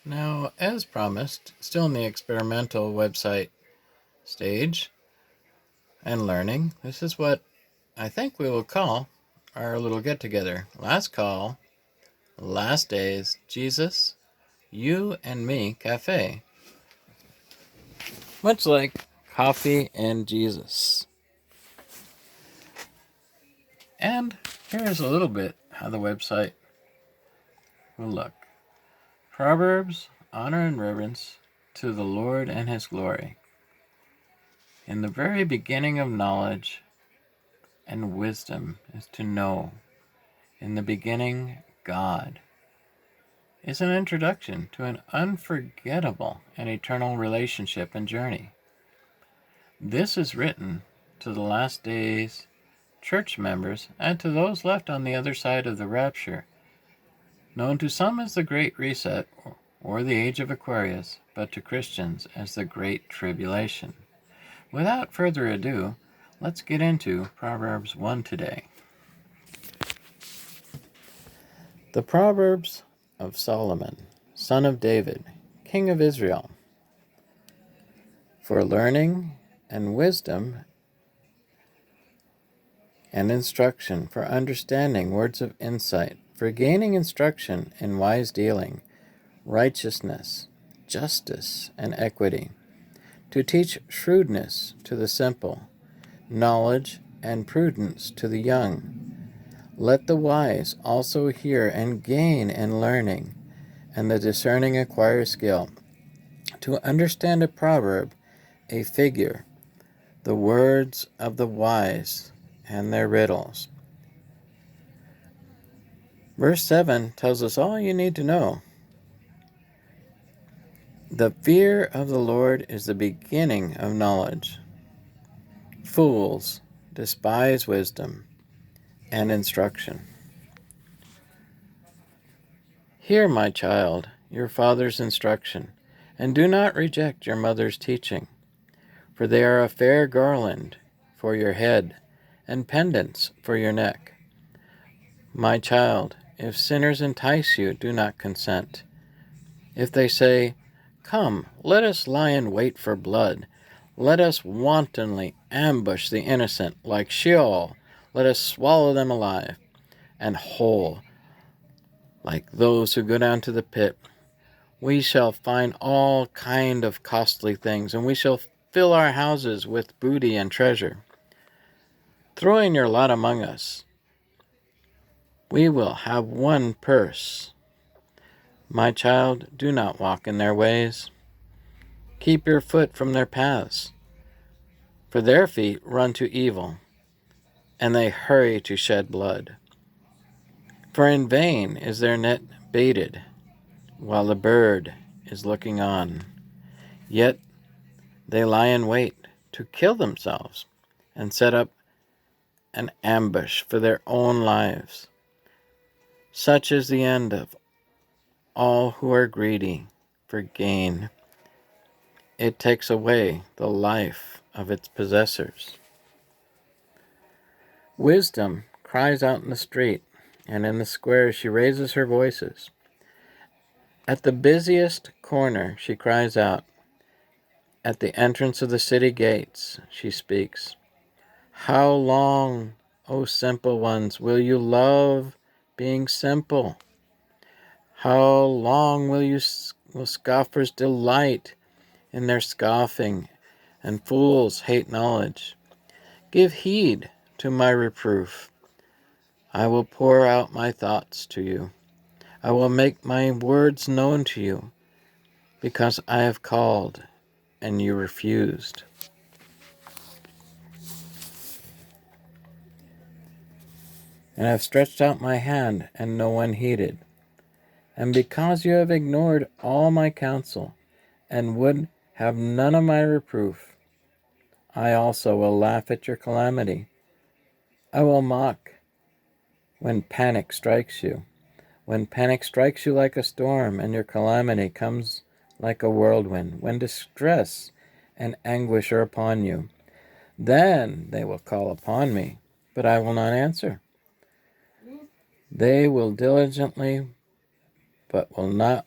Now, as promised, still in the experimental website stage and learning, this is what I think we will call our little get together. Last call, last days, Jesus, you and me cafe. Much like coffee and Jesus. And here's a little bit how the website will look. Proverbs, honor and reverence to the Lord and his glory. In the very beginning of knowledge and wisdom is to know. In the beginning, God is an introduction to an unforgettable and eternal relationship and journey. This is written to the last days church members and to those left on the other side of the rapture, known to some as the Great Reset or the Age of Aquarius, but to Christians as the Great Tribulation. Without further ado, let's get into Proverbs 1 today. The Proverbs of Solomon, son of David, king of Israel, for learning and wisdom and instruction, for understanding words of insight, for gaining instruction in wise dealing, righteousness, justice, and equity, to teach shrewdness to the simple, knowledge and prudence to the young. Let the wise also hear and gain in learning, and the discerning acquire skill, to understand a proverb, a figure, the words of the wise, and their riddles. Verse 7 tells us all you need to know. The fear of the Lord is the beginning of knowledge. Fools despise wisdom and instruction. Hear, my child, your father's instruction, and do not reject your mother's teaching, for they are a fair garland for your head and pendants for your neck. My child, if sinners entice you, do not consent. If they say, "Come, let us lie in wait for blood. Let us wantonly ambush the innocent like Sheol. Let us swallow them alive and whole like those who go down to the pit. We shall find all kind of costly things, and we shall fill our houses with booty and treasure. Throw in your lot among us. We will have one purse. My child, do not walk in their ways. Keep your foot from their paths, for their feet run to evil, and they hurry to shed blood. For in vain is their net baited, while the bird is looking on. Yet they lie in wait to kill themselves, and set up an ambush for their own lives. Such is the end of all who are greedy for gain. It takes away the life of its possessors. Wisdom cries out in the street, and in the square she raises her voices. At the busiest corner she cries out. At the entrance of the city gates she speaks. How long, O simple ones, will you love being simple? How long will scoffers delight in their scoffing, and fools hate knowledge? Give heed to my reproof. I will pour out my thoughts to you. I will make my words known to you, because I have called and you refused. And I have stretched out my hand, and no one heeded. And because you have ignored all my counsel, and would have none of my reproof, I also will laugh at your calamity. I will mock when panic strikes you. When panic strikes you like a storm, and your calamity comes like a whirlwind, when distress and anguish are upon you, then they will call upon me, but I will not answer. They will diligently, but will not